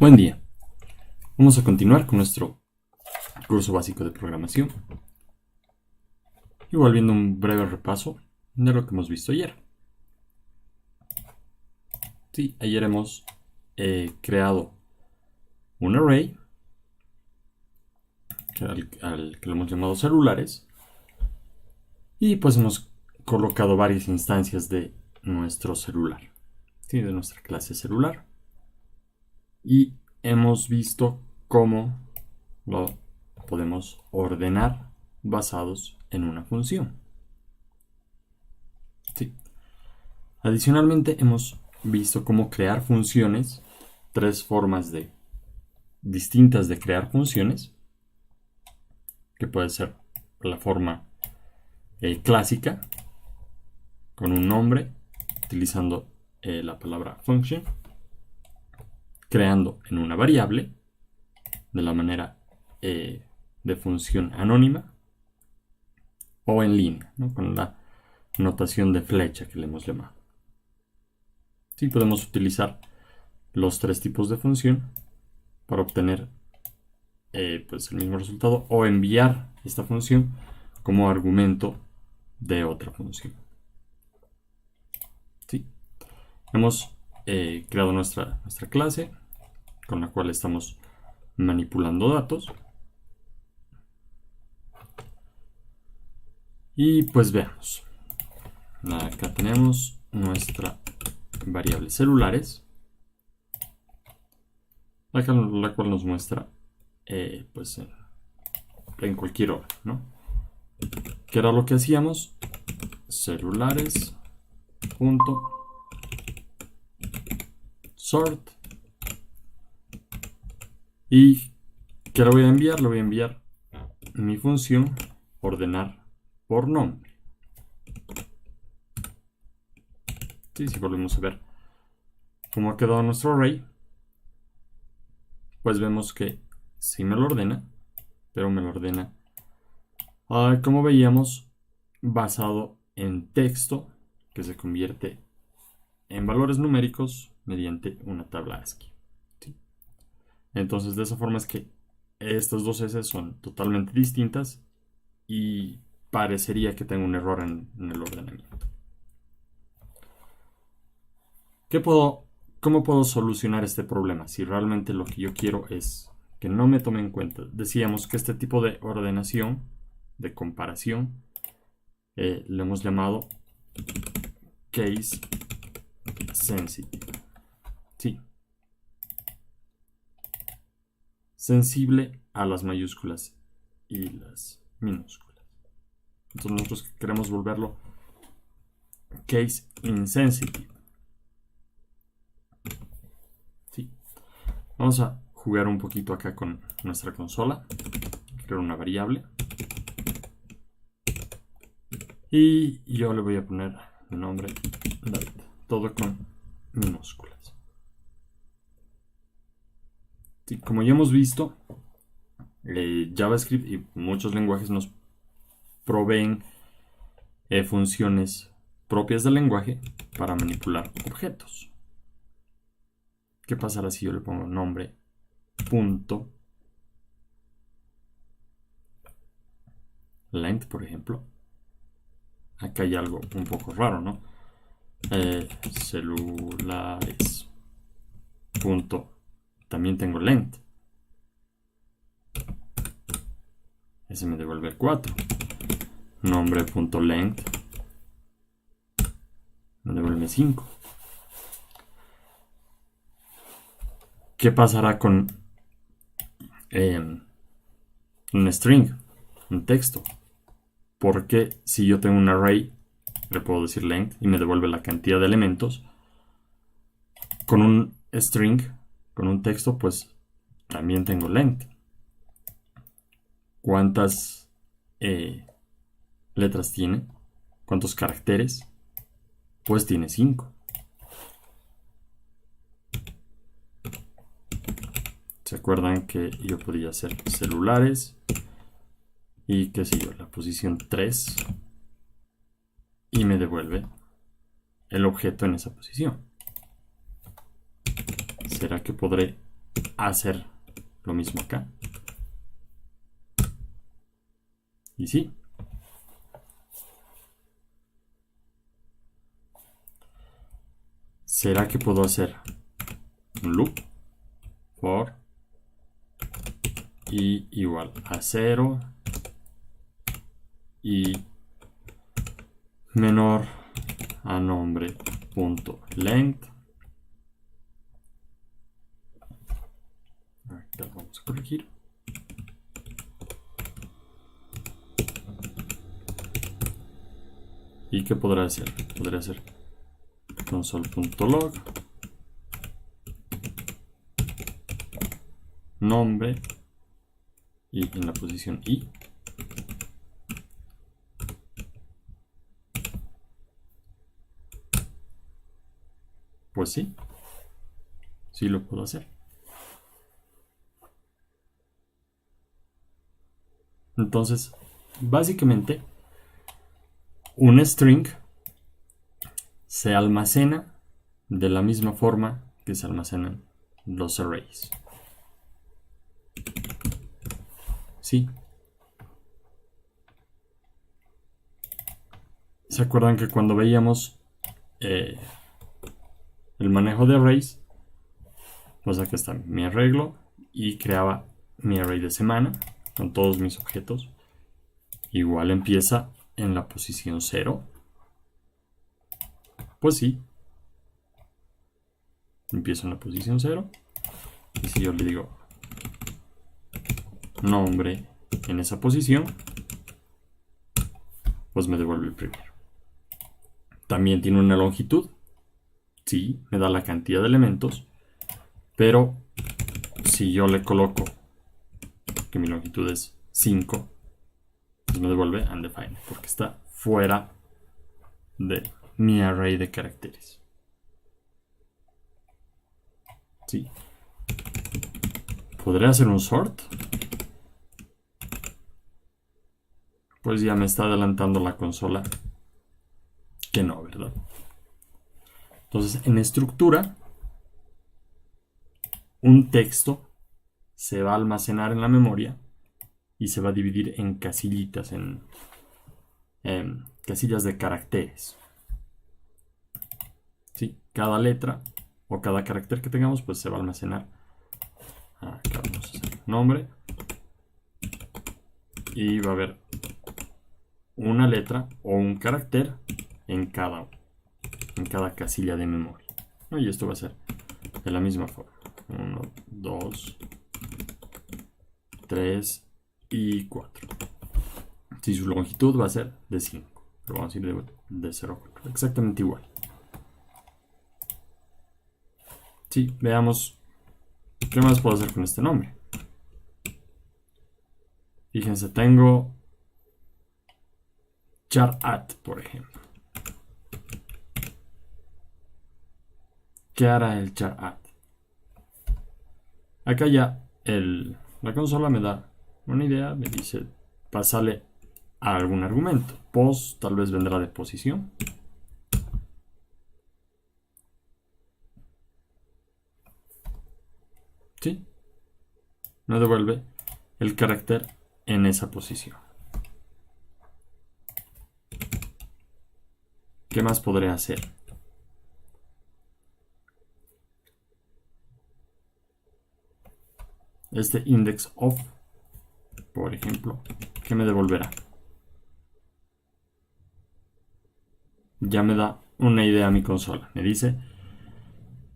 Buen día. Vamos a continuar con nuestro curso básico de programación. Igual viendo un breve repaso de lo que hemos visto ayer. Sí, ayer hemos creado un array al que lo hemos llamado celulares. Y pues hemos colocado varias instancias de nuestro celular. Sí, de nuestra clase celular. Y hemos visto cómo lo podemos ordenar basados en una función. Sí. Adicionalmente hemos visto cómo crear funciones, tres formas distintas de crear funciones, que puede ser la forma clásica, con un nombre, utilizando la palabra function, creando en una variable, de la manera de función anónima, o en línea, ¿no? Con la notación de flecha que le hemos llamado. Sí, podemos utilizar los tres tipos de función para obtener pues el mismo resultado o enviar esta función como argumento de otra función. ¿Sí? Hemos creado nuestra clase con la cual estamos manipulando datos. Y pues veamos. Acá tenemos nuestra variable celulares, la cual nos muestra pues en cualquier hora, ¿no? ¿Qué era lo que hacíamos? Celulares punto sort. ¿Y qué le voy a enviar? Le voy a enviar mi función ordenar por nombre. ¿Sí? Si volvemos a ver cómo ha quedado nuestro array, pues vemos que sí me lo ordena, pero me lo ordena, como veíamos, basado en texto que se convierte en valores numéricos mediante una tabla ASCII. ¿Sí? Entonces, de esa forma es que estas dos S son totalmente distintas y parecería que tengo un error en el ordenamiento. ¿Cómo puedo solucionar este problema? Si realmente lo que yo quiero es que no me tome en cuenta. Decíamos que este tipo de ordenación, de comparación, le hemos llamado case sensitive. Sí. Sensible a las mayúsculas y las minúsculas. Entonces nosotros queremos volverlo case insensitive. Sí. Vamos a jugar un poquito acá con nuestra consola. Crear una variable. Y yo le voy a poner el nombre David. Todo con minúsculas. Sí, como ya hemos visto, JavaScript y muchos lenguajes nos proveen funciones propias del lenguaje para manipular objetos. ¿Qué pasará si yo le pongo nombre punto length, por ejemplo? Acá hay algo un poco raro, ¿no? Celulares punto, también tengo length. Ese me devuelve 4. Nombre punto length me devuelve 5. ¿Qué pasará con un string, un texto? Porque si yo tengo un array, le puedo decir length y me devuelve la cantidad de elementos. Con un string, con un texto, pues también tengo length. ¿Cuántas letras tiene? ¿Cuántos caracteres? Pues tiene 5. ¿Se acuerdan que yo podía hacer celulares? Y qué sé yo, la posición 3. Y me devuelve el objeto en esa posición. ¿Será que podré hacer lo mismo acá. Y sí. ¿Será que puedo hacer un loop for i igual a 0 y menor a nombre punto length? Ahorita vamos a corregir. ¿Y qué podrá hacer? Podría hacer console.log nombre y en la posición i. Pues sí, sí lo puedo hacer. Entonces, básicamente, un string se almacena de la misma forma que se almacenan los arrays. Sí. ¿Se acuerdan que cuando veíamos el manejo de arrays, pues aquí está mi arreglo y creaba mi array de semana con todos mis objetos? Igual empieza en la posición 0. Pues sí. Empiezo en la posición 0. Y si yo le digo nombre en esa posición, pues me devuelve el primero. También tiene una longitud. Sí, me da la cantidad de elementos. Pero si yo le coloco que mi longitud es 5, pues me devuelve undefined, porque está fuera de mi array de caracteres. Sí. ¿Podré hacer un sort? Pues ya me está adelantando la consola que no, ¿verdad? Entonces, en estructura, un texto se va a almacenar en la memoria y se va a dividir en casillitas, en casillas de caracteres. ¿Sí? Cada letra o cada carácter que tengamos, pues se va a almacenar. Acá vamos a hacer nombre. Y va a haber una letra o un carácter en cada casilla de memoria. Y esto va a ser de la misma forma. 1, 2, 3 y 4. Si su longitud va a ser de 5. Pero vamos a ir de 0 a 4. Exactamente igual. Sí, veamos qué más puedo hacer con este nombre. Fíjense, tengo char@, por ejemplo. ¿Qué hará el char@? Acá ya la consola me da una idea, me dice pasarle a algún argumento. Pos tal vez vendrá de posición. ¿Sí? Me devuelve el carácter en esa posición. ¿Qué más podré hacer? Este index of, por ejemplo, ¿qué me devolverá? Ya me da una idea a mi consola. Me dice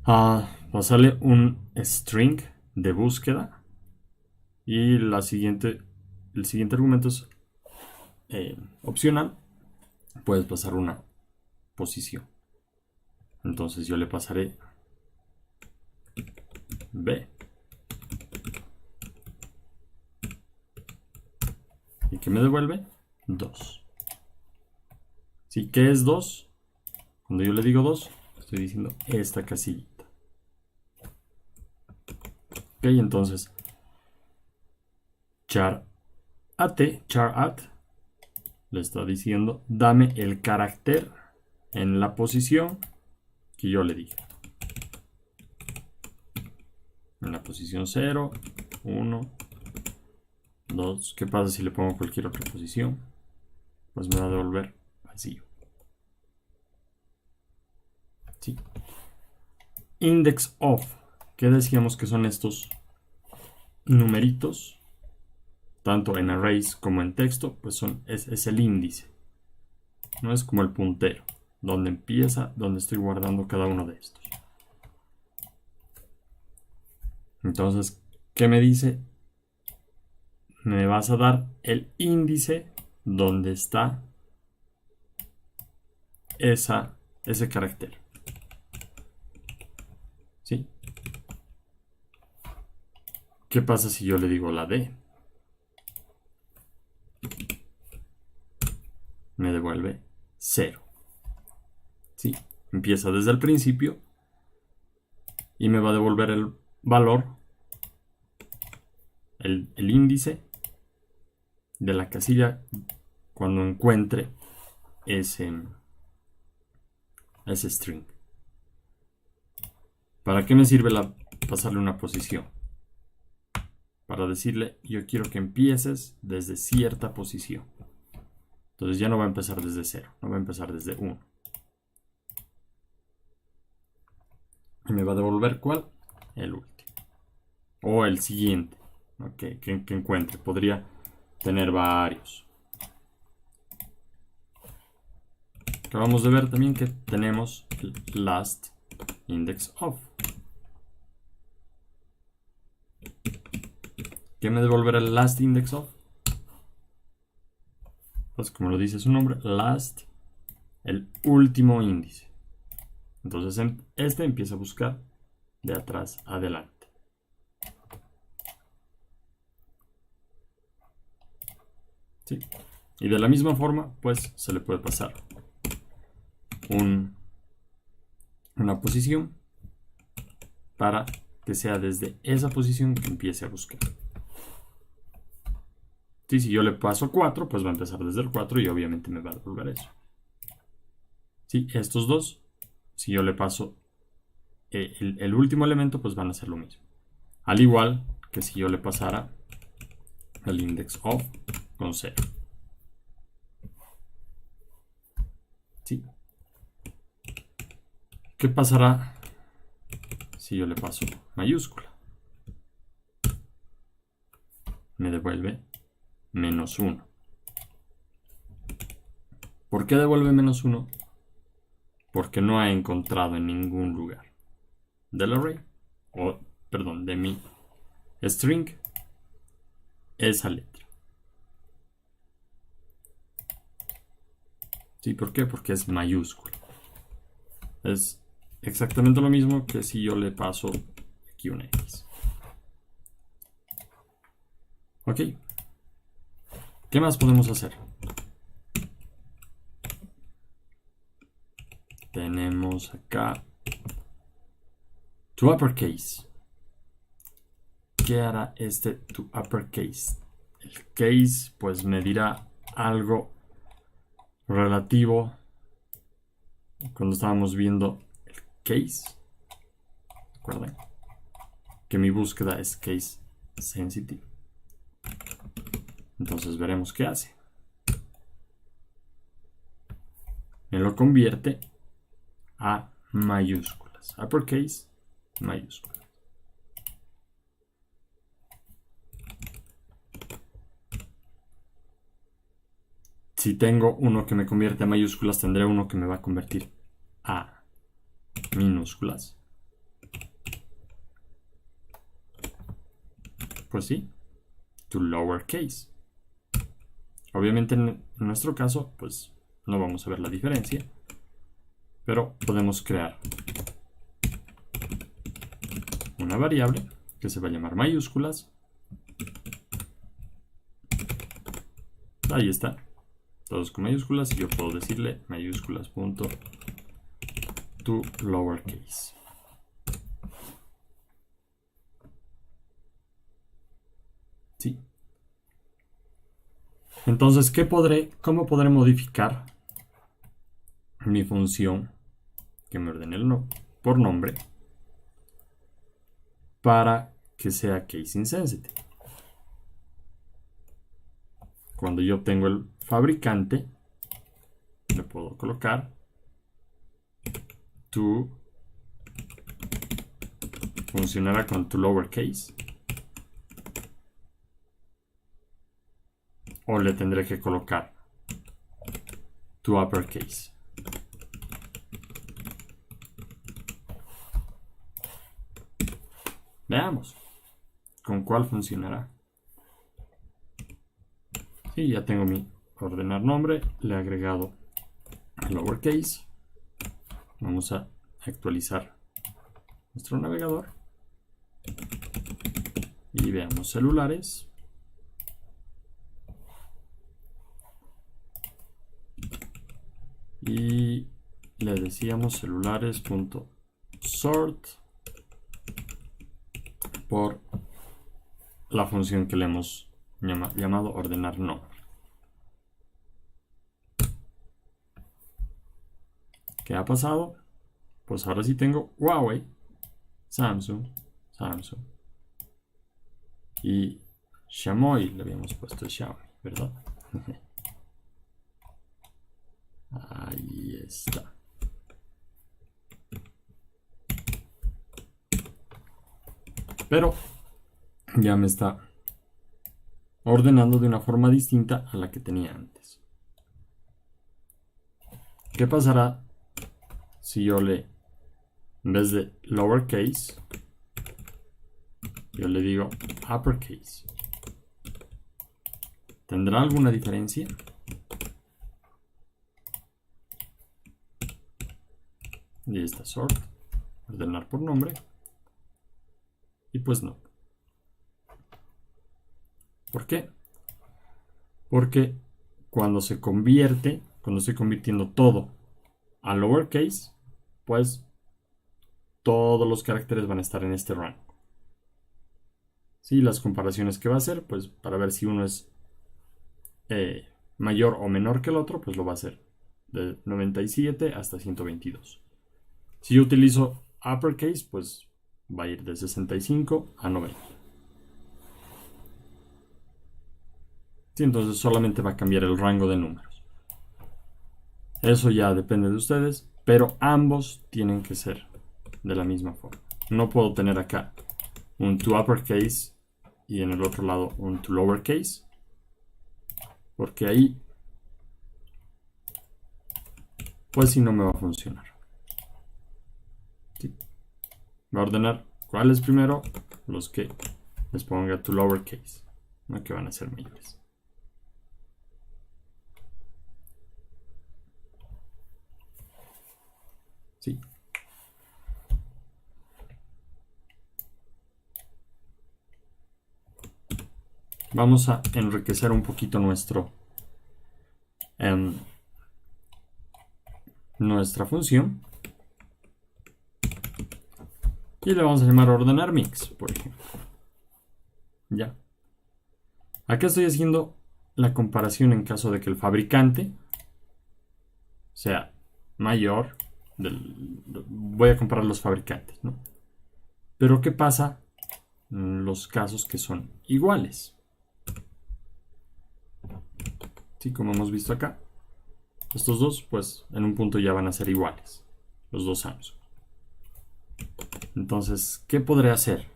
pasarle un string de búsqueda y el siguiente argumento es opcional. Puedes pasar una posición. Entonces yo le pasaré B. ¿Y qué me devuelve? 2. ¿Sí? ¿Qué es 2? Cuando yo le digo 2, estoy diciendo esta casillita. Ok, entonces char@, le está diciendo dame el carácter en la posición que yo le dije. en la posición 0, 1, 2. ¿Qué pasa si le pongo cualquier otra posición? Pues me va a devolver vacío. ¿Sí? Index of. ¿Qué decíamos que son estos numeritos? Tanto en arrays como en texto, pues es el índice. No es como el puntero, donde empieza, donde estoy guardando cada uno de estos. Entonces, ¿qué me dice? Me vas a dar el índice donde está ese carácter. ¿Sí? ¿Qué pasa si yo le digo la D? Me devuelve 0. ¿Sí? Empieza desde el principio y me va a devolver el valor, el índice de la casilla cuando encuentre ese string. ¿Para qué me sirve pasarle una posición? Para decirle, yo quiero que empieces desde cierta posición. Entonces ya no va a empezar desde 0, no va a empezar desde 1. Y me va a devolver ¿cuál? El último. O el siguiente, ¿no? que encuentre. Podría tener varios. Acabamos de ver también que tenemos el last index of. ¿Qué me devolverá el last index of? Pues como lo dice su nombre, last, el último índice. Entonces este empieza a buscar de atrás adelante. ¿Sí? Y de la misma forma, pues se le puede pasar una posición para que sea desde esa posición que empiece a buscar. ¿Sí? Si yo le paso 4, pues va a empezar desde el 4 y obviamente me va a devolver eso. ¿Sí? Estos dos, si yo le paso el último elemento, pues van a hacer lo mismo. Al igual que si yo le pasara el index of con 0. ¿Sí? ¿Qué pasará si yo le paso mayúscula? Me devuelve -1. ¿Por qué devuelve -1? Porque no ha encontrado en ningún lugar del array, de mi string, esa letra. ¿Sí? ¿Por qué? Porque es mayúscula. Es exactamente lo mismo que si yo le paso aquí una X. ¿Ok? ¿Qué más podemos hacer? Tenemos acá to uppercase. ¿Qué hará este to uppercase? El case pues me dirá algo relativo cuando estábamos viendo el case. Recuerden que mi búsqueda es case sensitive. Entonces veremos qué hace. Me lo convierte a mayúsculas. Uppercase, mayúsculas. Si tengo uno que me convierte a mayúsculas, tendré uno que me va a convertir a minúsculas. Pues sí, to lowercase. Obviamente en nuestro caso, pues no vamos a ver la diferencia, pero podemos crear una variable que se va a llamar mayúsculas. Ahí está, todos con mayúsculas, y yo puedo decirle mayúsculas punto to lowercase. Sí. Entonces, ¿cómo podré modificar mi función que me ordene por nombre para que sea case insensitive. Cuando yo obtengo el fabricante, le puedo colocar to funcionará con to lowercase, o le tendré que colocar to uppercase. Veamos con cuál funcionará. Sí, ya tengo mi ordenar nombre, le he agregado el lowercase. Vamos a actualizar nuestro navegador y veamos celulares. Y le decíamos celulares.sort por la función que le hemos llamado ordenar nombre. ¿Qué ha pasado? Pues ahora sí tengo Huawei, Samsung y Xiaomi. Le habíamos puesto Xiaomi, ¿verdad? Ahí está. Pero ya me está ordenando de una forma distinta a la que tenía antes. ¿Qué pasará si yo en vez de lowercase, yo le digo uppercase? ¿Tendrá alguna diferencia? Y ahí está sort, ordenar por nombre. Y pues no. ¿Por qué? Porque cuando estoy convirtiendo todo a lowercase, pues todos los caracteres van a estar en este rango. Sí, las comparaciones que va a hacer, pues para ver si uno es mayor o menor que el otro, pues lo va a hacer de 97 hasta 122. Si yo utilizo uppercase, pues va a ir de 65 a 90. Sí, entonces solamente va a cambiar el rango de números. Eso ya depende de ustedes, pero ambos tienen que ser de la misma forma. No puedo tener acá un to uppercase y en el otro lado un to lowercase, porque ahí pues si no me va a funcionar. ¿Sí? Va a ordenar cuáles primero, los que les ponga to lowercase, no que van a ser mayores. Sí. Vamos a enriquecer un poquito nuestra función. Y le vamos a llamar ordenar mix, por ejemplo. Ya. Acá estoy haciendo la comparación en caso de que el fabricante sea mayor. Voy a comparar los fabricantes, ¿no? Pero ¿qué pasa en los casos que son iguales? Sí, como hemos visto acá, estos dos, pues en un punto ya van a ser iguales, los dos Samsung. Entonces, ¿qué podré hacer?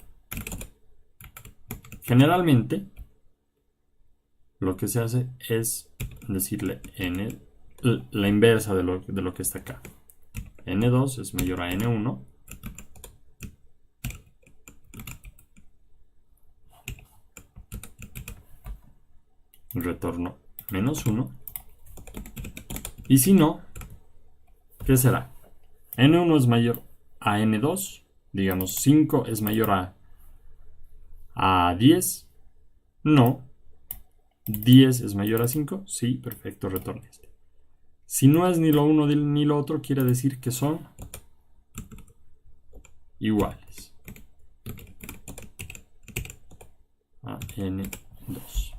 Generalmente, lo que se hace es decirle la inversa de lo que está acá. N2 es mayor a N1. Retorno -1. Y si no, ¿qué será? N1 es mayor a N2. Digamos, 5 es mayor a 10. No. 10 es mayor a 5. Sí, perfecto, retorna este. Si no es ni lo uno ni lo otro, quiere decir que son iguales a N2.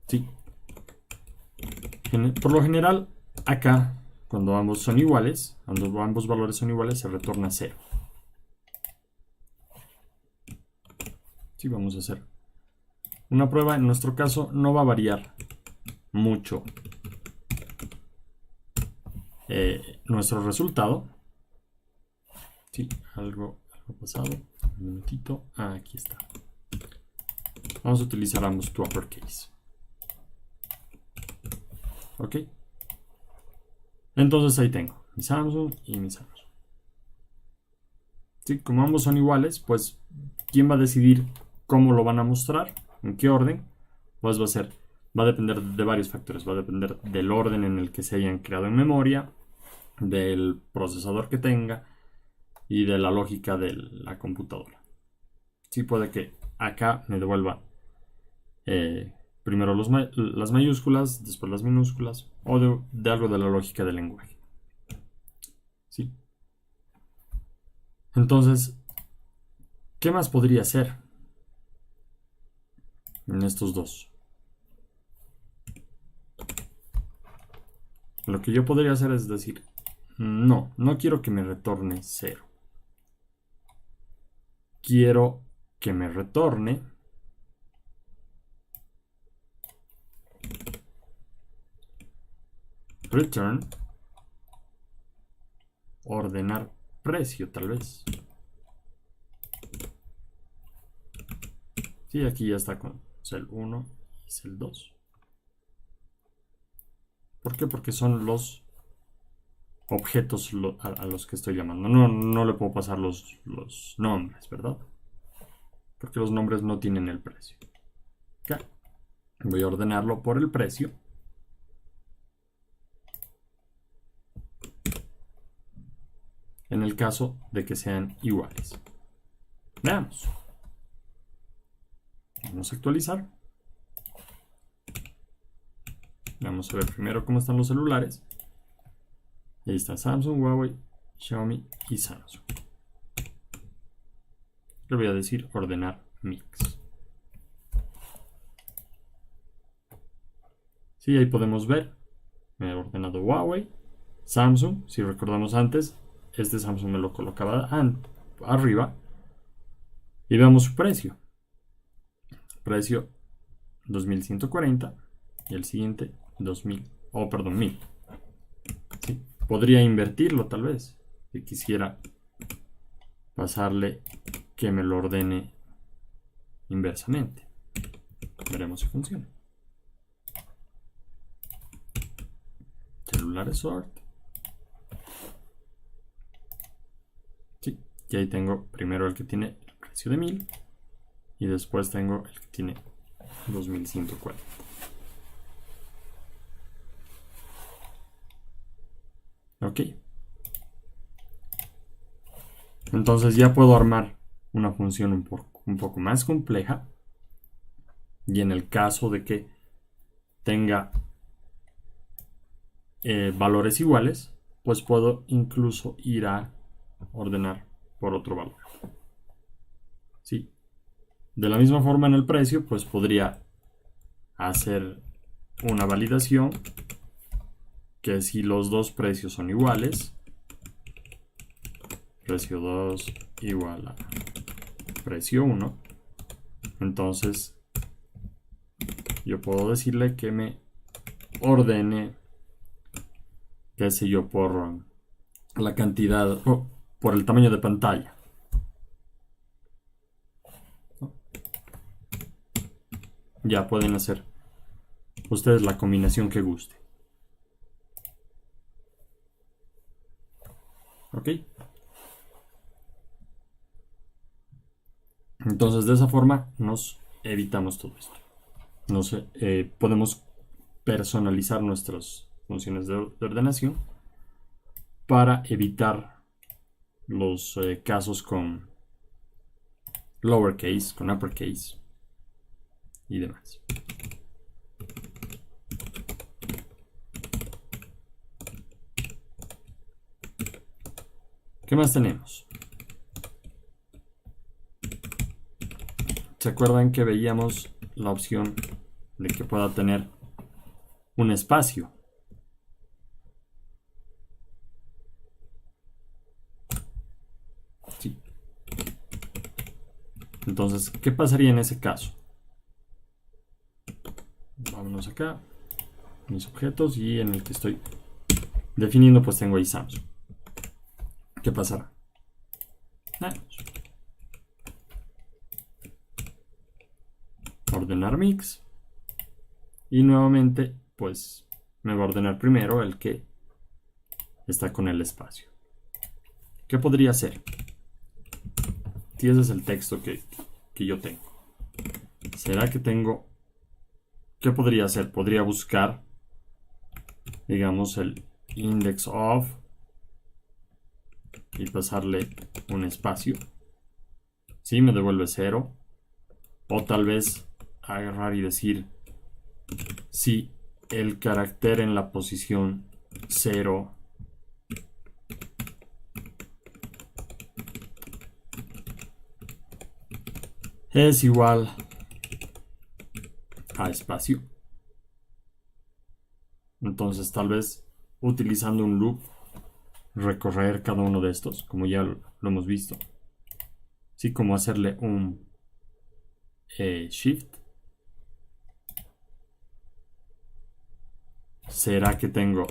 Sí. Por lo general, acá, cuando ambos son iguales, cuando ambos valores son iguales, se retorna 0. Sí, vamos a hacer una prueba. En nuestro caso no va a variar mucho nuestro resultado. Sí, algo pasado. Un minutito. Aquí está. Vamos a utilizar ambos to uppercase. Ok. Entonces ahí tengo mi Samsung y mi Samsung. Sí, como ambos son iguales, pues ¿quién va a decidir cómo lo van a mostrar? ¿En qué orden? Pues va a depender de varios factores. Va a depender del orden en el que se hayan creado en memoria, del procesador que tenga y de la lógica de la computadora. Sí, puede que acá me devuelva primero las mayúsculas, después las minúsculas, o de algo de la lógica del lenguaje. ¿Sí? Entonces, ¿qué más podría ser en estos dos? Lo que yo podría hacer es decir, no quiero que me retorne 0. Quiero que me retorne return, ordenar precio tal vez. Sí, aquí ya está con cel 1 y cel 2. ¿Por qué? Porque son los objetos a los que estoy llamando. No le puedo pasar los nombres, ¿verdad? Porque los nombres no tienen el precio. Acá voy a ordenarlo por el precio. En el caso de que sean iguales. Veamos. Vamos a actualizar. Vamos a ver primero cómo están los celulares. Ahí está Samsung, Huawei, Xiaomi y Samsung. Le voy a decir ordenar mix. Sí, ahí podemos ver. Me he ordenado Huawei, Samsung. Si recordamos antes, este Samsung me lo colocaba arriba. Y veamos su precio. Precio 2140 y el siguiente 2000. Oh, perdón, 1000. Sí, podría invertirlo tal vez. Si quisiera pasarle que me lo ordene inversamente. Veremos si funciona. Celulares sort. Sí, y ahí tengo primero el que tiene el precio de 1000 y después tengo el que tiene 2140. Ok. Entonces ya puedo armar una función un poco más compleja. Y en el caso de que tenga valores iguales, pues puedo incluso ir a ordenar por otro valor. ¿Sí? De la misma forma en el precio, pues podría hacer una validación que si los dos precios son iguales, precio 2 igual a precio 1, entonces yo puedo decirle que me ordene, qué sé yo, por la cantidad o por el tamaño de pantalla. Ya pueden hacer ustedes la combinación que guste. ¿Ok? Entonces de esa forma nos evitamos todo esto. Podemos personalizar nuestras funciones de ordenación para evitar los casos con lowercase, con uppercase y demás. ¿Qué más tenemos? ¿Se acuerdan que veíamos la opción de que pueda tener un espacio? Sí. Entonces, ¿qué pasaría en ese caso? Vámonos acá, mis objetos, y en el que estoy definiendo, pues tengo ahí Samsung. ¿Qué pasará? Ordenar mix. Y nuevamente, pues me va a ordenar primero el que está con el espacio. ¿Qué podría hacer? Si ese es el texto que yo tengo. ¿Será que tengo... ¿Qué podría hacer? Podría buscar, digamos, el index of y pasarle un espacio. Sí, me devuelve 0. O tal vez agarrar y decir si el carácter en la posición 0 es igual a espacio. Entonces tal vez utilizando un loop recorrer cada uno de estos, como ya lo hemos visto. Sí, como hacerle un shift. ¿Será que tengo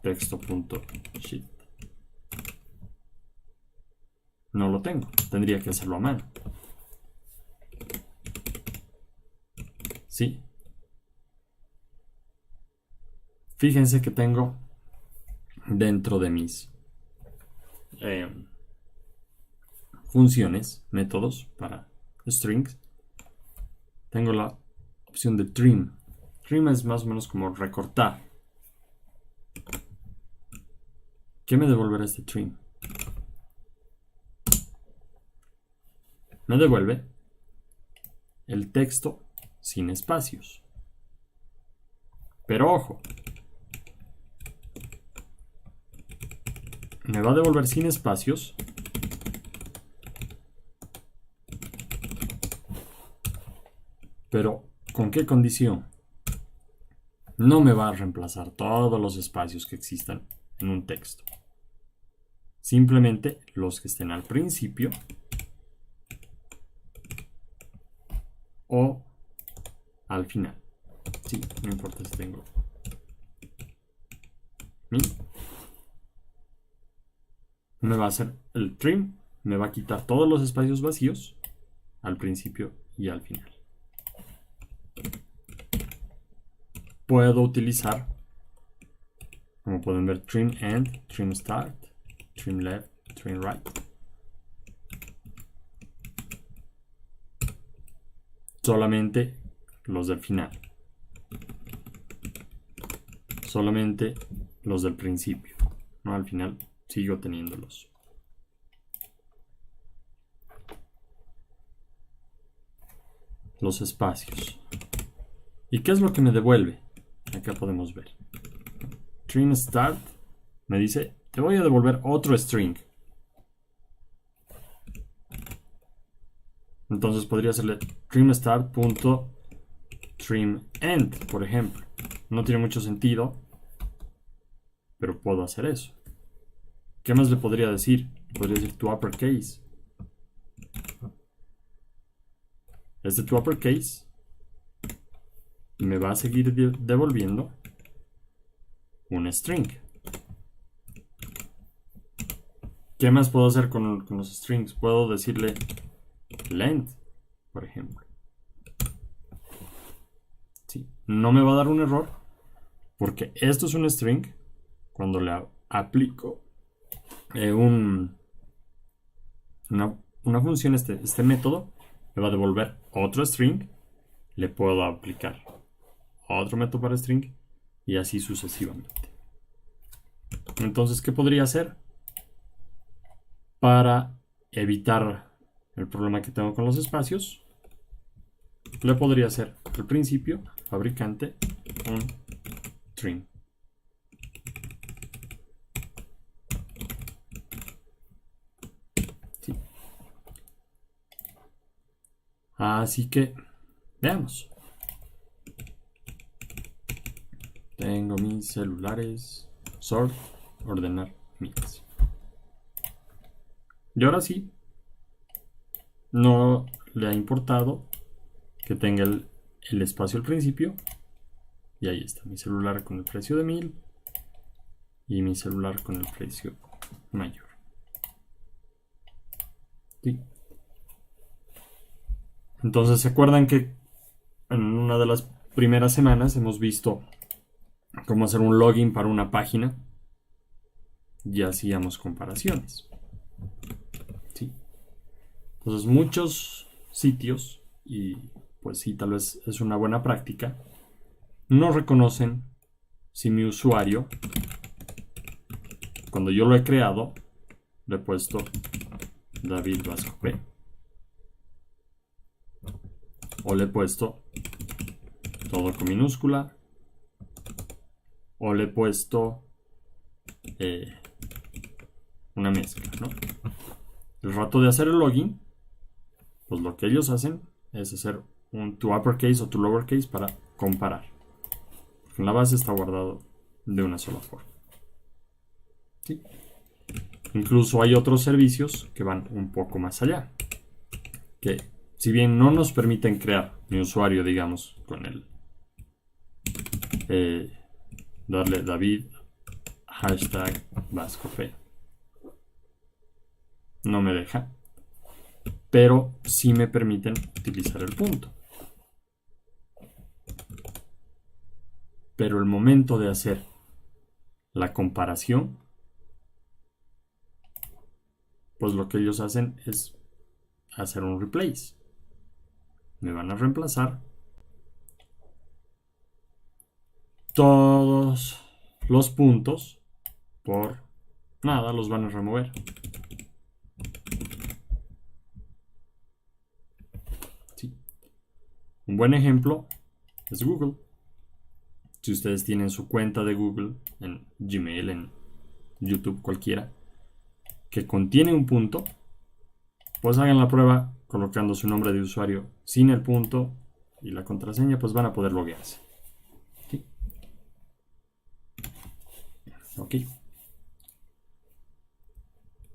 texto.shift? No lo tengo, tendría que hacerlo a mano. Sí. Fíjense que tengo dentro de mis funciones, métodos para strings, tengo la opción de trim. Trim es más o menos como recortar. ¿Qué me devolverá este trim? Me devuelve el texto sin espacios. Pero ojo, me va a devolver sin espacios, pero ¿con qué condición? No me va a reemplazar todos los espacios que existan en un texto. Simplemente los que estén al principio o al final. Sí, no importa si tengo me va a hacer el trim, me va a quitar todos los espacios vacíos al principio y al final. Puedo utilizar, como pueden ver, trim end, trim start, trim left, trim right. Solamente los del final. Solamente los del principio. No, al final sigo teniéndolos. Los espacios. ¿Y qué es lo que me devuelve? Acá podemos ver. Trim start me dice, te voy a devolver otro string. Entonces podría hacerle trim start.trim end, por ejemplo. No tiene mucho sentido, pero puedo hacer eso. ¿Qué más le podría decir? Podría decir to uppercase. Este to uppercase me va a seguir devolviendo un string. ¿Qué más puedo hacer con los strings? Puedo decirle length, por ejemplo. Sí, no me va a dar un error porque esto es un string. Cuando le aplico una función, este método me va a devolver otro string. Le puedo aplicar otro método para string y así sucesivamente. Entonces, ¿qué podría hacer para evitar el problema que tengo con los espacios? Le podría hacer al principio, fabricante, un trim. Sí. Así que, veamos. Tengo mis celulares, sort, ordenar mix. Y ahora sí, no le ha importado que tenga el espacio al principio. Y ahí está mi celular con el precio de 1000 y mi celular con el precio mayor. ¿Sí? Entonces, ¿se acuerdan que en una de las primeras semanas hemos visto cómo hacer un login para una página? Ya hacíamos comparaciones. ¿Sí? Entonces, muchos sitios, y pues sí, tal vez es una buena práctica, no reconocen si mi usuario, cuando yo lo he creado, le he puesto David Vasco P, o le he puesto todo con minúscula, o le he puesto una mezcla, ¿no? El rato de hacer el login, pues lo que ellos hacen es hacer un to uppercase o to lowercase para comparar. Porque en la base está guardado de una sola forma. ¿Sí? Incluso hay otros servicios que van un poco más allá. Que si bien no nos permiten crear mi usuario, digamos, con el darle David hashtag VascoFe, no me deja, pero sí me permiten utilizar el punto. Pero el momento de hacer la comparación, pues lo que ellos hacen es hacer un replace. Me van a reemplazar todos los puntos por nada, los van a remover. ¿Sí? Un buen ejemplo es Google. Si ustedes tienen su cuenta de Google en Gmail, en YouTube, cualquiera, que contiene un punto, pues hagan la prueba colocando su nombre de usuario sin el punto y la contraseña, pues van a poder loguearse. ¿Sí? Ok.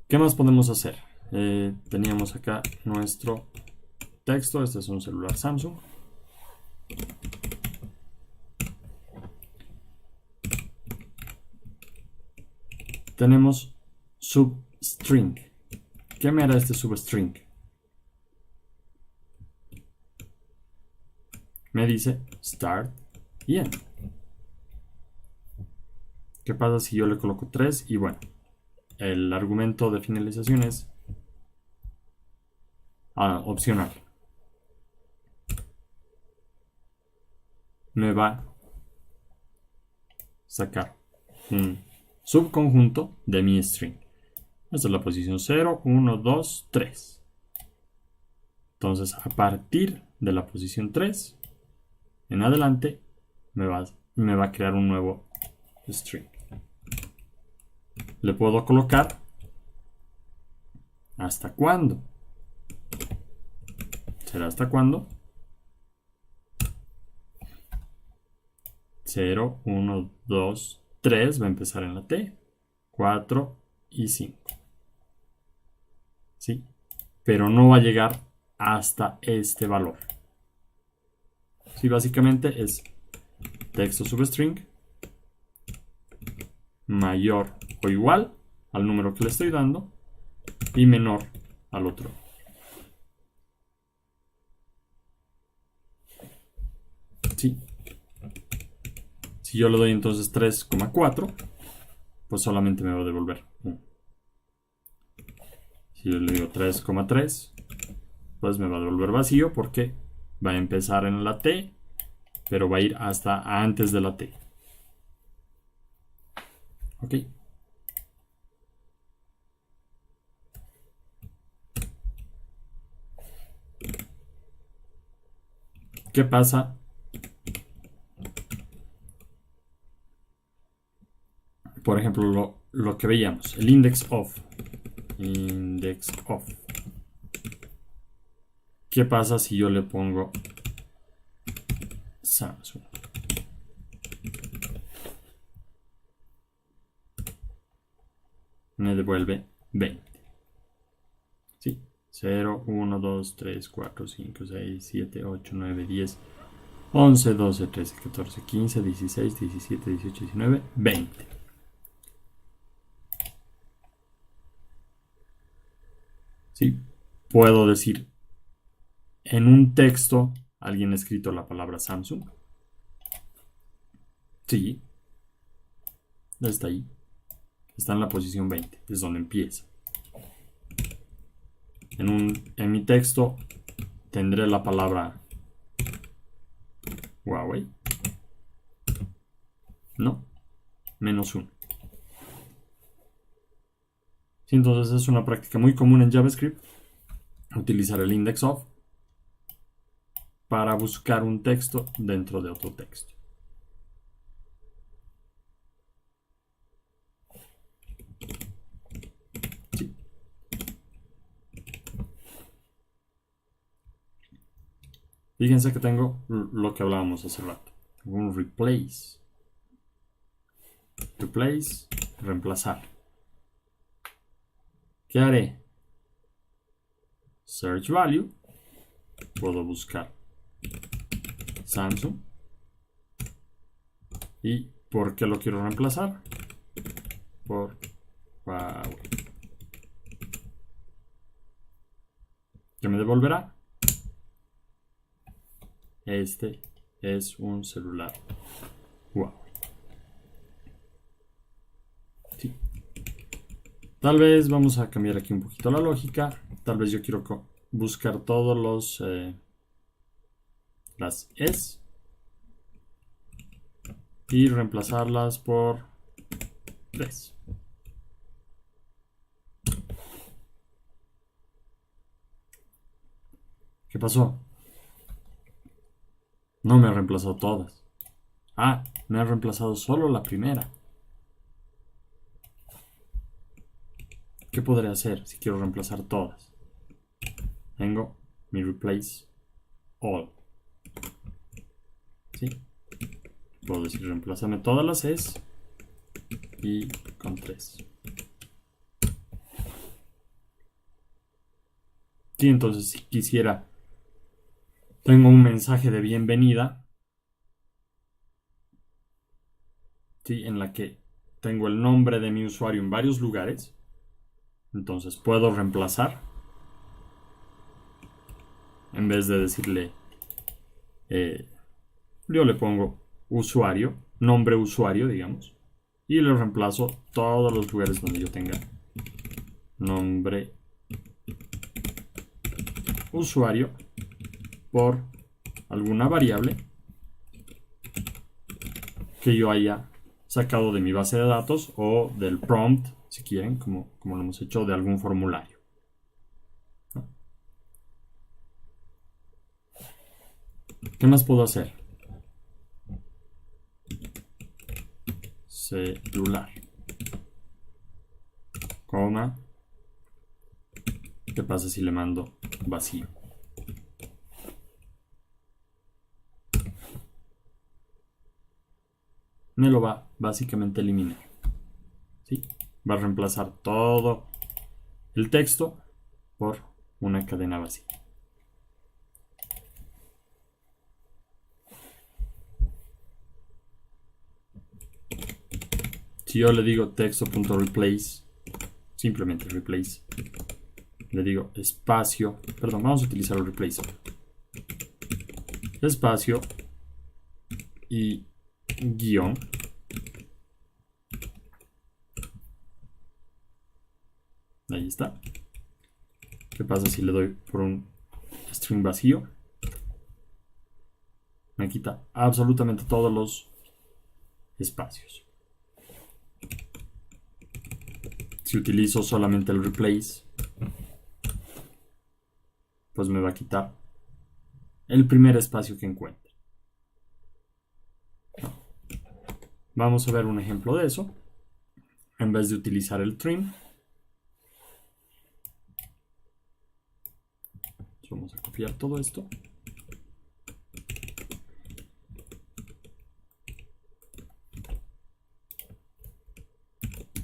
¿Qué más podemos hacer? Teníamos acá nuestro texto. Este es un celular Samsung. Tenemos substring. ¿Qué me hará este substring? Me dice start y end. ¿Qué pasa si yo le coloco 3? Y bueno, el argumento de finalización es opcional. Me va a sacar un subconjunto de mi string. Esta es la posición 0, 1, 2, 3. Entonces, a partir de la posición 3 en adelante, me va a crear un nuevo string. Le puedo colocar hasta cuándo. ¿Será hasta cuándo? 0, 1, 2, 3 va a empezar en la T, 4 y 5. ¿Sí? Pero no va a llegar hasta este valor. Sí, básicamente es texto substring mayor o igual al número que le estoy dando y menor al otro. ¿Sí? Si yo le doy entonces 3,4, pues solamente me va a devolver 1. Si yo le digo 3,3, pues me va a devolver vacío porque va a empezar en la T, pero va a ir hasta antes de la T. ¿Ok? ¿Qué pasa? Por ejemplo, lo que veíamos, el index of. Index of. ¿Qué pasa si yo le pongo Samsung? Me devuelve 20. ¿Sí? 0, 1, 2, 3, 4, 5, 6, 7, 8, 9, 10, 11, 12, 13, 14, 15, 16, 17, 18, 19, 20. ¿Sí? Puedo decir, en un texto, ¿alguien ha escrito la palabra Samsung? Sí, está ahí. Está en la posición 20, es donde empieza. En mi texto tendré la palabra Huawei. No, -1. Sí, entonces es una práctica muy común en JavaScript utilizar el index of para buscar un texto dentro de otro texto. Sí. Fíjense que tengo lo que hablábamos hace rato. Un replace. Replace, reemplazar. ¿Qué haré? Search value. Puedo buscar Samsung. ¿Y por qué lo quiero reemplazar? Por Huawei. ¿Qué me devolverá? Este es un celular Huawei. Sí. Tal vez vamos a cambiar aquí un poquito la lógica. Tal vez yo quiero buscar todos las es y reemplazarlas por 3. ¿Qué pasó? No me ha reemplazado todas. Ah, me ha reemplazado solo la primera. ¿Qué podré hacer si quiero reemplazar todas? Tengo mi replace all. ¿Sí? Puedo decir reemplázame todas las es y con 3. Sí, entonces si quisiera, tengo un mensaje de bienvenida, ¿sí? En la que tengo el nombre de mi usuario en varios lugares. Entonces puedo reemplazar, en vez de decirle, yo le pongo usuario, nombre usuario, digamos, y le reemplazo todos los lugares donde yo tenga nombre usuario por alguna variable que yo haya sacado de mi base de datos o del prompt, si quieren, como lo hemos hecho, de algún formulario. ¿No? ¿Qué más puedo hacer? Celular, coma. ¿Qué pasa si le mando vacío? Me lo va básicamente a eliminar. ¿Sí? Va a reemplazar todo el texto por una cadena vacía. Si yo le digo texto.replace, simplemente replace, le digo espacio, perdón, vamos a utilizar el replace, espacio y guión, ahí está. ¿Qué pasa si le doy por un string vacío? Me quita absolutamente todos los espacios. Si utilizo solamente el replace, pues me va a quitar el primer espacio que encuentre. Vamos a ver un ejemplo de eso. En vez de utilizar el trim, vamos a copiar todo esto.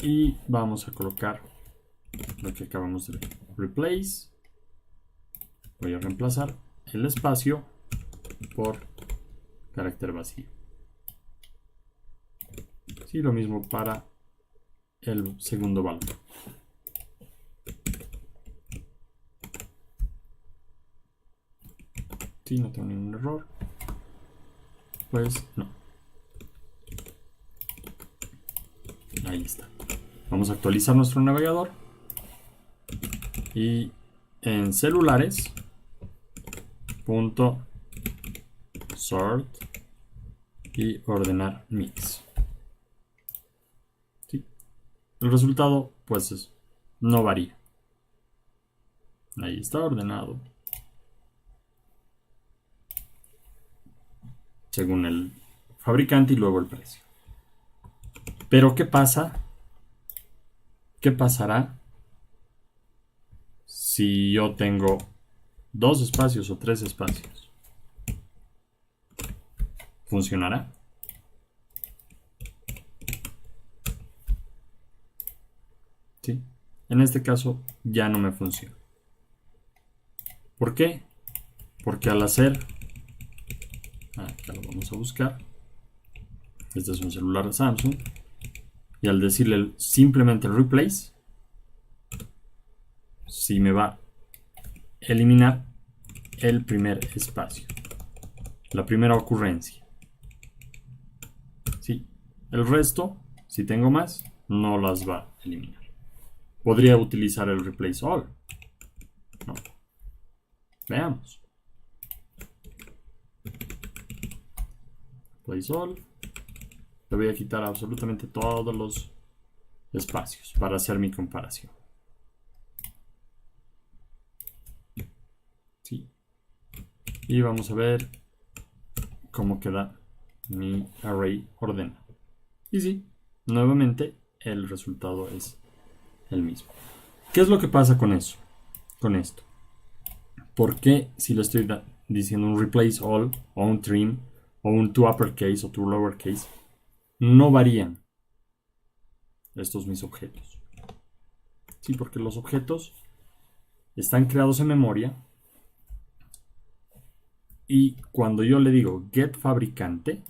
Y vamos a colocar lo que acabamos de ver. Replace Voy a reemplazar el espacio por carácter vacío. Sí, lo mismo para el segundo valor. Sí, no tengo ningún error. Pues no. Ahí está. Vamos a actualizar nuestro navegador. Y en celulares, punto sort y ordenar mix. ¿Sí? El resultado, pues, no varía. Ahí está ordenado según el fabricante y luego el precio. Pero ¿qué pasa? ¿Qué pasará si yo tengo 2 espacios o 3 espacios? ¿Funcionará? Sí. En este caso ya no me funciona. ¿Por qué? Porque al hacer... acá lo vamos a buscar. Este es un celular de Samsung. Y al decirle simplemente el replace, sí me va a eliminar el primer espacio, la primera ocurrencia. Sí. El resto, si tengo más, no las va a eliminar. Podría utilizar el replace all. No. Veamos. Replace all. Le voy a quitar absolutamente todos los espacios para hacer mi comparación. Sí. Y vamos a ver cómo queda mi array ordenado. Y sí, nuevamente el resultado es el mismo. ¿Qué es lo que pasa con eso? Con esto. ¿Por qué si le estoy diciendo un replace all o un trim o un to uppercase o to lowercase no varían estos mis objetos? Sí, porque los objetos están creados en memoria y cuando yo le digo get fabricante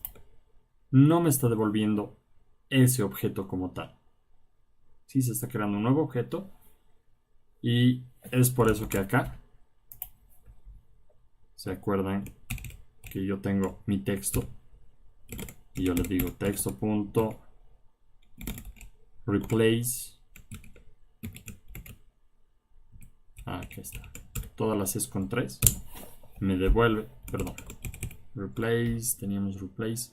no me está devolviendo ese objeto como tal. Sí, se está creando un nuevo objeto y es por eso que acá se acuerdan que yo tengo mi texto y yo le digo texto.replace. Aquí está. Todas las es con 3. Me devuelve, perdón. Replace, teníamos replace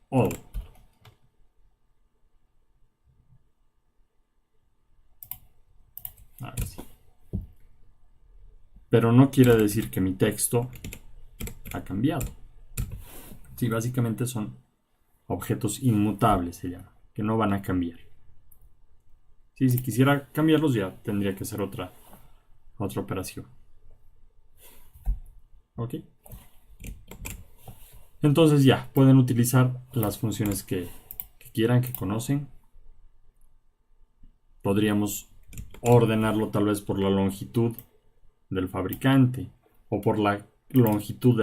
all. A ver si. Pero no quiere decir que mi texto ha cambiado. Sí, básicamente son objetos inmutables, se llama, que no van a cambiar. Sí, si quisiera cambiarlos ya tendría que hacer otra operación. ¿Ok? Entonces ya, pueden utilizar las funciones que quieran, que conocen. Podríamos ordenarlo tal vez por la longitud del fabricante o por la longitud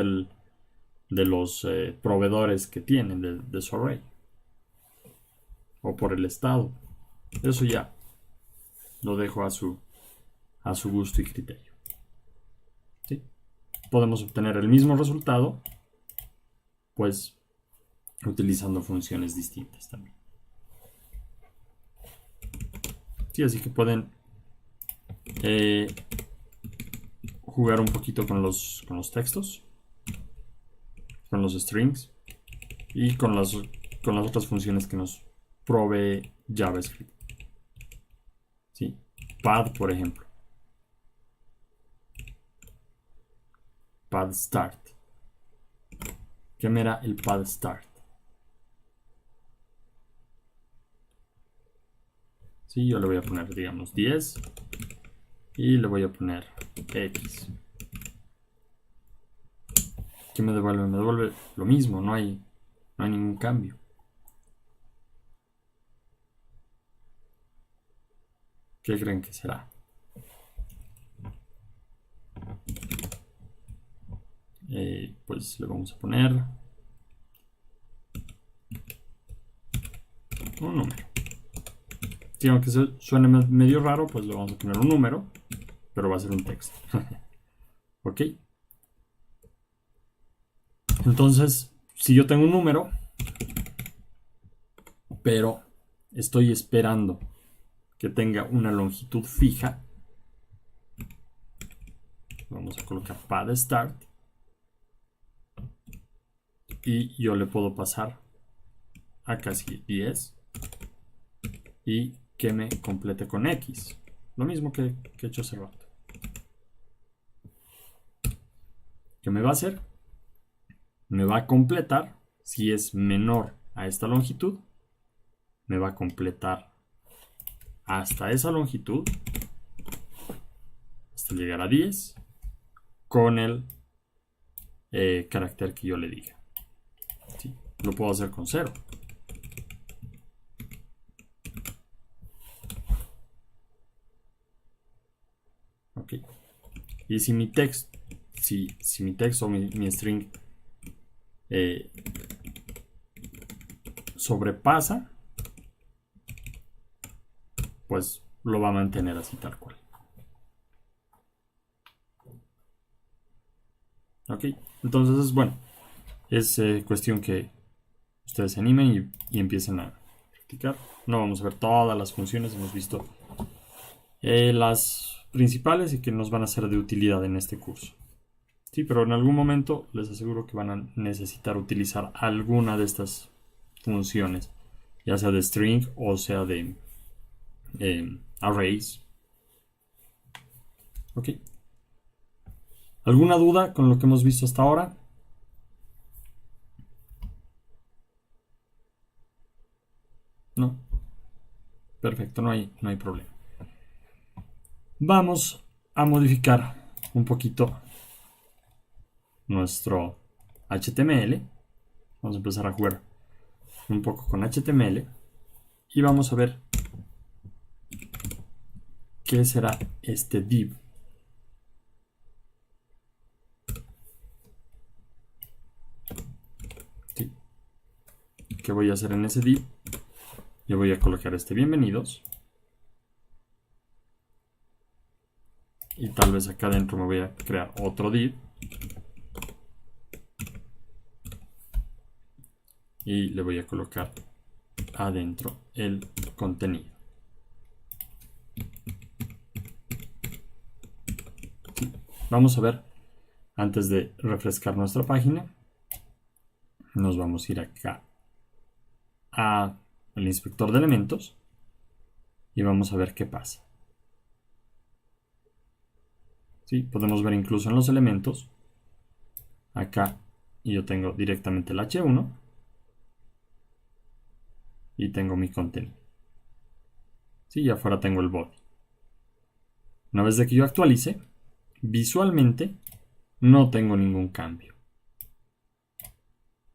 de los proveedores que tienen de su array o por el estado. Eso ya lo dejo a su gusto y criterio. ¿Sí? Podemos obtener el mismo resultado pues utilizando funciones distintas también. Sí, así que pueden jugar un poquito con los textos, con los strings y con las otras funciones que nos provee JavaScript. ¿Sí? Pad, por ejemplo. Pad start. ¿Qué me era el pad start? Sí, yo le voy a poner, digamos, 10 y le voy a poner X. ¿Qué me devuelve? Me devuelve lo mismo, no hay ningún cambio. ¿Qué creen que será? pues le vamos a poner un número. Si aunque suene medio raro, pues le vamos a poner un número, pero va a ser un texto. ¿Ok? Entonces, si yo tengo un número, pero estoy esperando que tenga una longitud fija, vamos a colocar pad start y yo le puedo pasar a casi 10 y que me complete con X, lo mismo que he hecho hace rato. ¿Qué me va a hacer? Me va a completar, si es menor a esta longitud, me va a completar hasta esa longitud, hasta llegar a 10, con el carácter que yo le diga. ¿Sí? Lo puedo hacer con 0. ¿Ok? Y si mi texto, si mi texto o mi string sobrepasa, pues lo va a mantener así tal cual. ¿Ok? Entonces, bueno, es cuestión que ustedes se animen y empiecen a practicar. No vamos a ver todas las funciones, hemos visto las principales y que nos van a ser de utilidad en este curso. Sí, pero en algún momento les aseguro que van a necesitar utilizar alguna de estas funciones, ya sea de string o sea de arrays. Ok. ¿Alguna duda con lo que hemos visto hasta ahora? No. Perfecto, no hay problema. Vamos a modificar un poquito nuestro HTML. Vamos a empezar a jugar un poco con HTML y vamos a ver qué será este div. ¿Sí? ¿Qué voy a hacer en ese div? Yo voy a colocar este bienvenidos y tal vez acá adentro me voy a crear otro div y le voy a colocar adentro el contenido. ¿Sí? Vamos a ver, antes de refrescar nuestra página, nos vamos a ir acá al inspector de elementos y vamos a ver qué pasa. ¿Sí? Podemos ver incluso en los elementos, acá yo tengo directamente el H1 y tengo mi contenido. ¿Sí? Y afuera tengo el body. Una vez de que yo actualice, visualmente no tengo ningún cambio.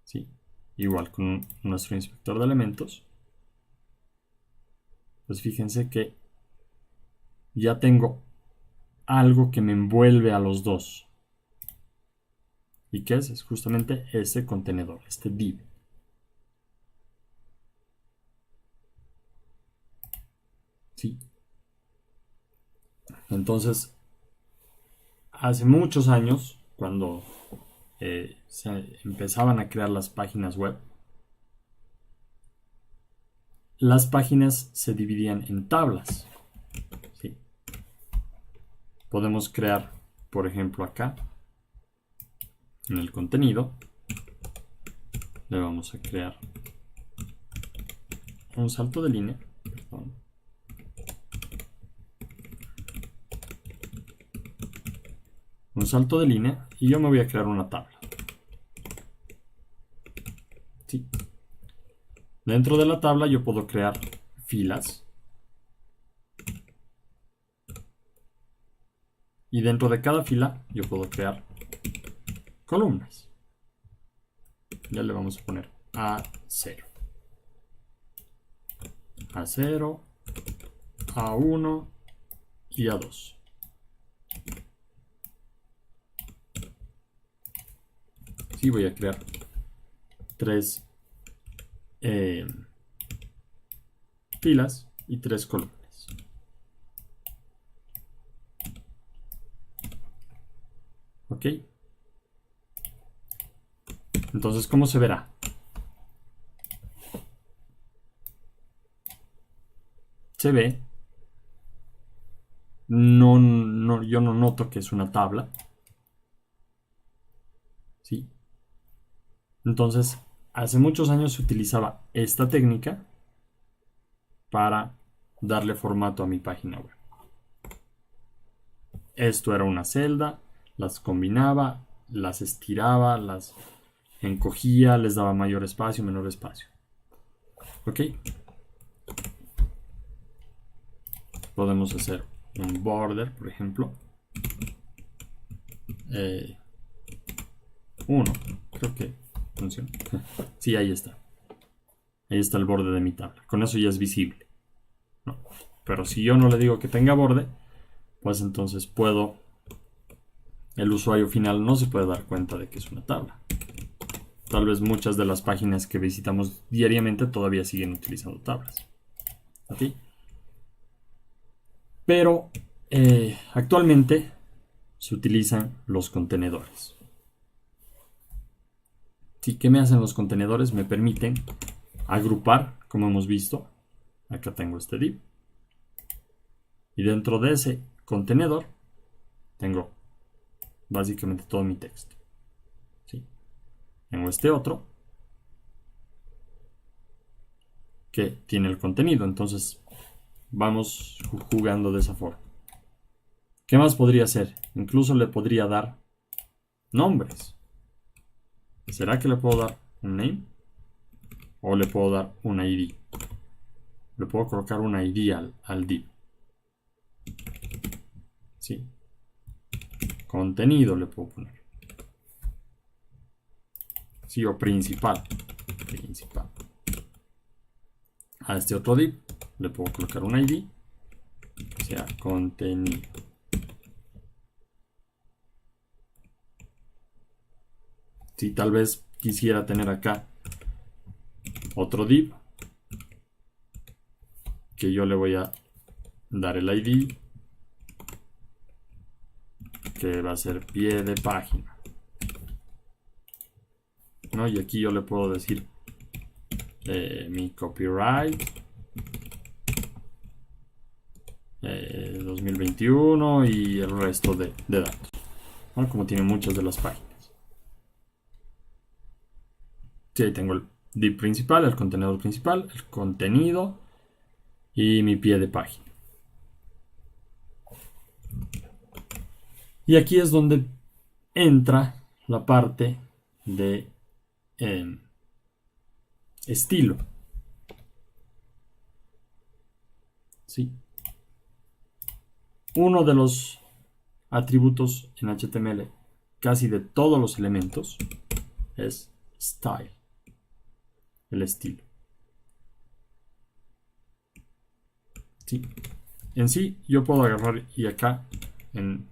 ¿Sí? Igual con nuestro inspector de elementos, pues fíjense que ya tengo algo que me envuelve a los dos. ¿Y qué es? Es justamente ese contenedor, este div. ¿Sí? Entonces, hace muchos años, cuando se empezaban a crear las páginas web, las páginas se dividían en tablas. ¿Sí? Podemos crear, por ejemplo, acá, en el contenido, le vamos a crear un salto de línea. Perdón. Un salto de línea y yo me voy a crear una tabla. ¿Sí? Dentro de la tabla yo puedo crear filas y dentro de cada fila yo puedo crear columnas. Ya le vamos a poner A0, A0, A1 y A2. Sí, voy a crear 3 filas y 3 columnas. ¿Ok? Entonces, ¿cómo se verá? Se ve. Yo no noto que es una tabla. ¿Sí? Entonces, hace muchos años se utilizaba esta técnica para darle formato a mi página web. Esto era una celda, las combinaba, las estiraba, las encogía, les daba mayor espacio, menor espacio. ¿Ok? Podemos hacer un border, por ejemplo. 1, creo que funciona. Sí, ahí está. Ahí está el borde de mi tabla. Con eso ya es visible, ¿no? Pero si yo no le digo que tenga borde, pues entonces el usuario final no se puede dar cuenta de que es una tabla. Tal vez muchas de las páginas que visitamos diariamente todavía siguen utilizando tablas. ¿Ok? Pero actualmente se utilizan los contenedores. ¿Sí? ¿Qué me hacen los contenedores? Me permiten agrupar, como hemos visto. Acá tengo este div. Y dentro de ese contenedor tengo básicamente todo mi texto. ¿Sí? Tengo este otro que tiene el contenido. Entonces vamos jugando de esa forma. ¿Qué más podría hacer? Incluso le podría dar nombres. ¿Será que le puedo dar un name? ¿O le puedo dar un ID? Le puedo colocar un ID al div. ¿Sí? Contenido le puedo poner. Sí, o principal. Principal. A este otro div le puedo colocar un ID que sea contenido. Si tal vez quisiera tener acá otro div que yo le voy a dar el ID que va a ser pie de página, ¿no? Y aquí yo le puedo decir mi copyright 2021 y el resto de datos, ¿no? Como tiene muchas de las páginas. Sí, ahí tengo el div principal, el contenedor principal, el contenido y mi pie de página. Y aquí es donde entra la parte de estilo. ¿Sí? Uno de los atributos en HTML casi de todos los elementos es style, el estilo. ¿Sí? En sí, yo puedo agarrar y acá en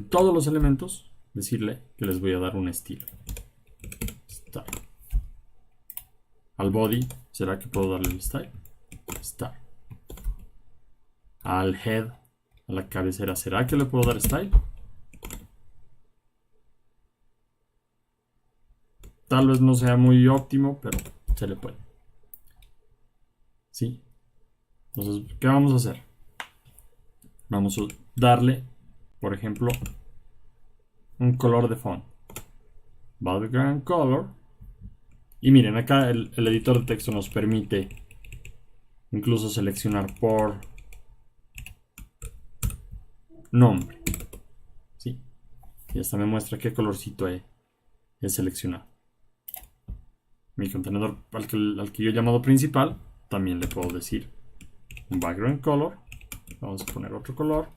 todos los elementos decirle que les voy a dar un estilo. Style. Al body, ¿será que puedo darle el style? Style. Al head, a la cabecera, ¿será que le puedo dar style? Tal vez no sea muy óptimo, pero se le puede. ¿Sí? Entonces, ¿qué vamos a hacer? Vamos a darle, por ejemplo, un color de fondo. Background color. Y miren, acá el editor de texto nos permite incluso seleccionar por nombre. ¿Sí? Y hasta me muestra qué colorcito he seleccionado. Mi contenedor al que yo he llamado principal, también le puedo decir un background color. Vamos a poner otro color.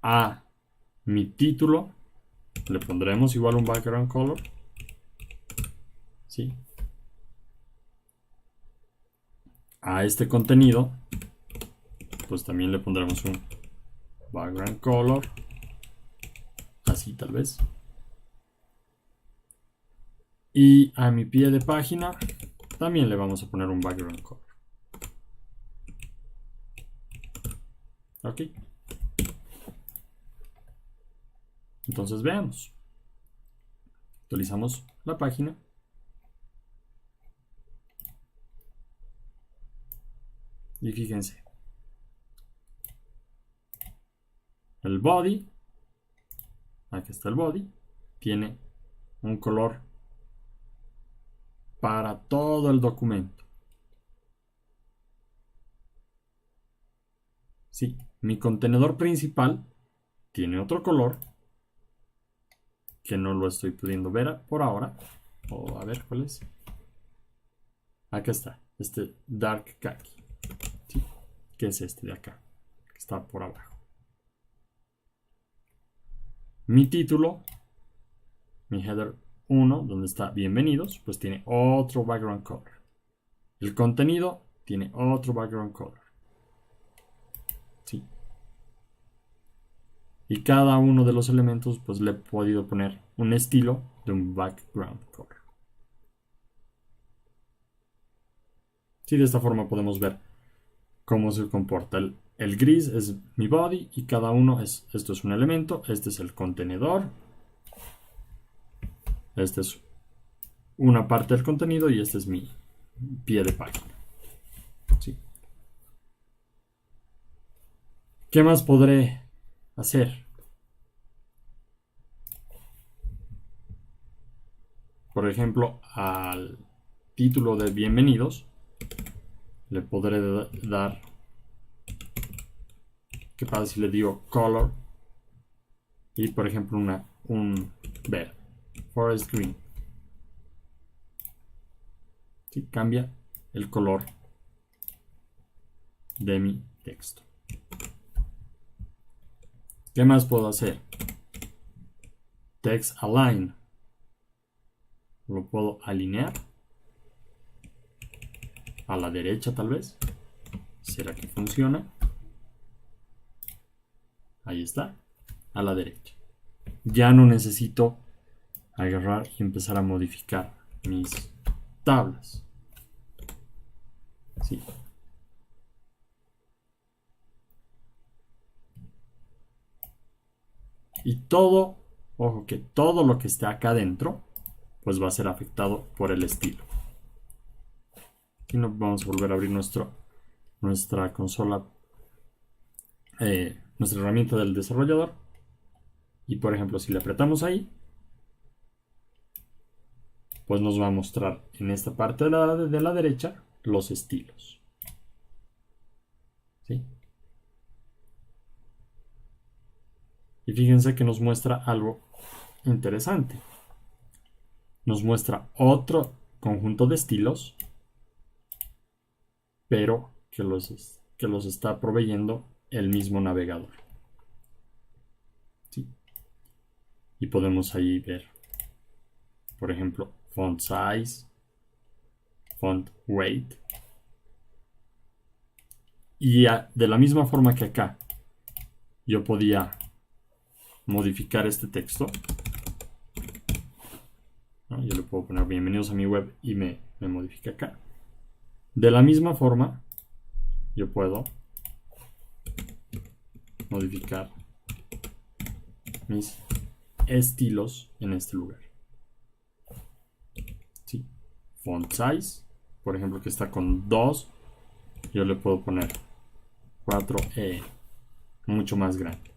A mi título le pondremos igual un background color. ¿Sí? A este contenido, pues también le pondremos un background color, así tal vez. Y a mi pie de página también le vamos a poner un background color. Ok. Entonces veamos. Actualizamos la página. Y fíjense. El body, aquí está el body, tiene un color para todo el documento. Sí, mi contenedor principal tiene otro color que no lo estoy pudiendo ver por ahora. O a ver cuál es. Acá está, este dark khaki. Sí, que es este de acá, que está por abajo. Mi título, mi header 1, donde está bienvenidos, pues tiene otro background color. El contenido tiene otro background color. Sí. Y cada uno de los elementos pues le he podido poner un estilo de un background color. Sí, de esta forma podemos ver cómo se comporta. El gris es mi body y cada uno esto es un elemento, este es el contenedor, este es una parte del contenido y este es mi pie de página. ¿Sí? ¿Qué más podré hacer? Por ejemplo, al título de bienvenidos le podré dar, ¿qué pasa si le digo color? Y por ejemplo un verde, forest green. ¿Sí? Cambia el color de mi texto. ¿Qué más puedo hacer? Text align. Lo puedo alinear a la derecha tal vez. ¿Será que funciona? Ahí está, a la derecha. Ya no necesito agarrar y empezar a modificar mis tablas. Sí. Y todo, ojo que todo lo que esté acá adentro, pues va a ser afectado por el estilo. Y nos vamos a volver a abrir nuestra consola, nuestra herramienta del desarrollador. Y por ejemplo, si le apretamos ahí, pues nos va a mostrar en esta parte de la derecha los estilos. ¿Sí? Y fíjense que nos muestra algo interesante. Nos muestra otro conjunto de estilos, pero que los está proveyendo el mismo navegador. ¿Sí? Y podemos ahí ver, por ejemplo, font size, font weight. Y de la misma forma que acá yo podía modificar este texto, ¿no? Yo le puedo poner bienvenidos a mi web y me modifica acá. De la misma forma, yo puedo modificar mis estilos en este lugar. ¿Sí? Font size, por ejemplo, que está con 2, yo le puedo poner 4E, mucho más grande.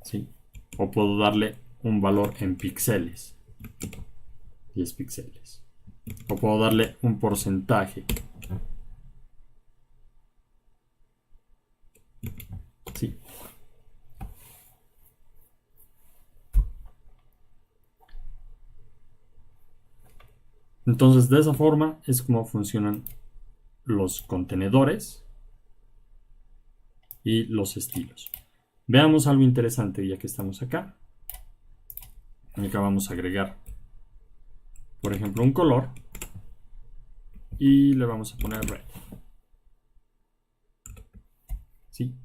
¿Sí? O puedo darle un valor en píxeles, 10 píxeles. O puedo darle un porcentaje. ¿Sí? Entonces, de esa forma es como funcionan los contenedores y los estilos. Veamos algo interesante ya que estamos acá. Acá vamos a agregar, por ejemplo, un color y le vamos a poner red. ¿Sí?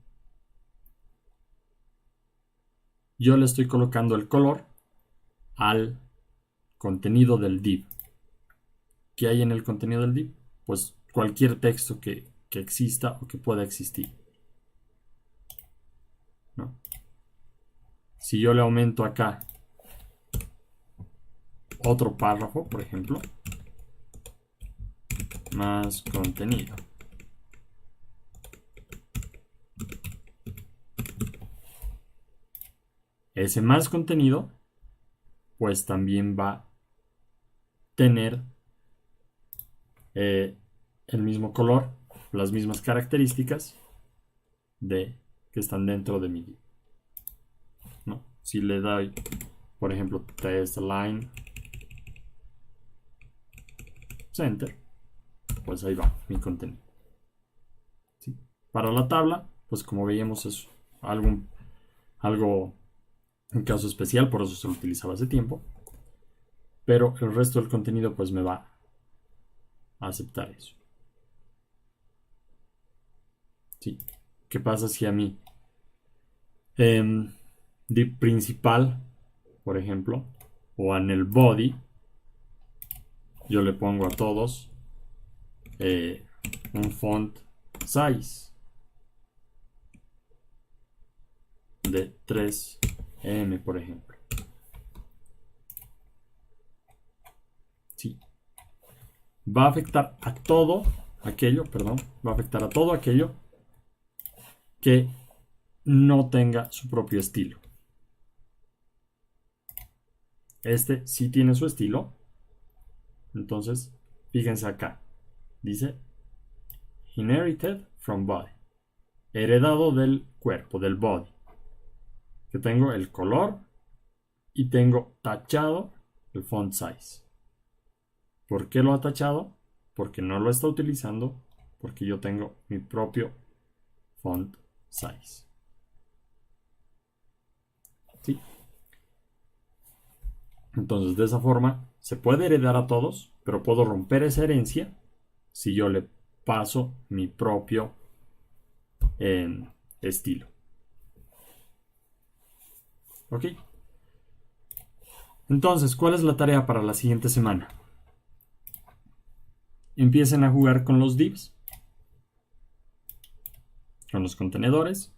yo le estoy colocando el color al contenido del div. ¿Qué hay en el contenido del div? Pues cualquier texto que exista o que pueda existir, ¿no? Si yo le aumento acá otro párrafo, por ejemplo, más contenido, ese más contenido pues también va a tener el mismo color, las mismas características que están dentro de mi div, ¿no? Si le doy, por ejemplo, test line center, pues ahí va mi contenido, ¿sí? Para la tabla, pues como veíamos es algo un caso especial, por eso se lo utilizaba hace tiempo, pero el resto del contenido pues me va a aceptar eso, ¿sí? ¿Qué pasa si a mí div principal, por ejemplo, o en el body yo le pongo a todos un font size de 3M, por ejemplo? Sí. Va a afectar a todo aquello, va a afectar a todo aquello que no tenga su propio estilo. Este sí tiene su estilo. Entonces, fíjense acá. Dice inherited from body. Heredado del cuerpo, del body. Que tengo el color y tengo tachado el font size. ¿Por qué lo ha tachado? Porque no lo está utilizando, porque yo tengo mi propio font size. ¿Sí? Entonces, de esa forma, se puede heredar a todos, pero puedo romper esa herencia si yo le paso mi propio estilo. ¿Ok? Entonces, ¿cuál es la tarea para la siguiente semana? Empiecen a jugar con los divs, con los contenedores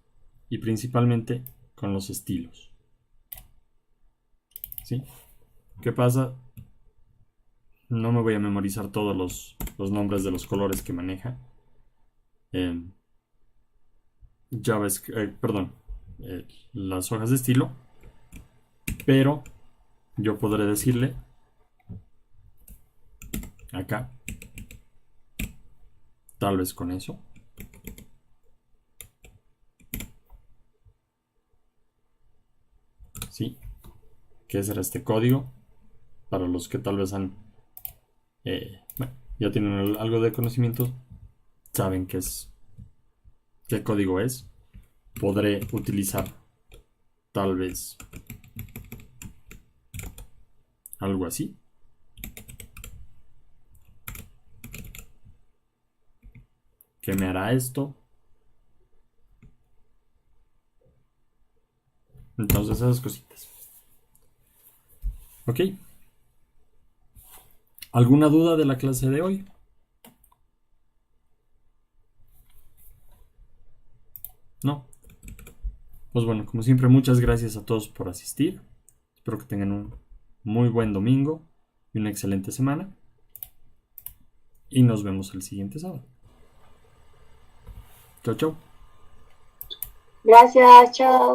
y principalmente con los estilos. ¿Sí? ¿Qué pasa? No me voy a memorizar todos los nombres de los colores que maneja las hojas de estilo, pero yo podré decirle acá, tal vez con eso, ¿sí? ¿Qué será este código? Para los que tal vez ya tienen algo de conocimiento, saben qué código es. Podré utilizar tal vez algo así. ¿Qué me hará esto? Entonces esas cositas. ¿Ok? ¿Alguna duda de la clase de hoy? ¿No? Pues bueno, como siempre, muchas gracias a todos por asistir. Espero que tengan un muy buen domingo y una excelente semana. Y nos vemos el siguiente sábado. Chau, chau. Gracias, chao.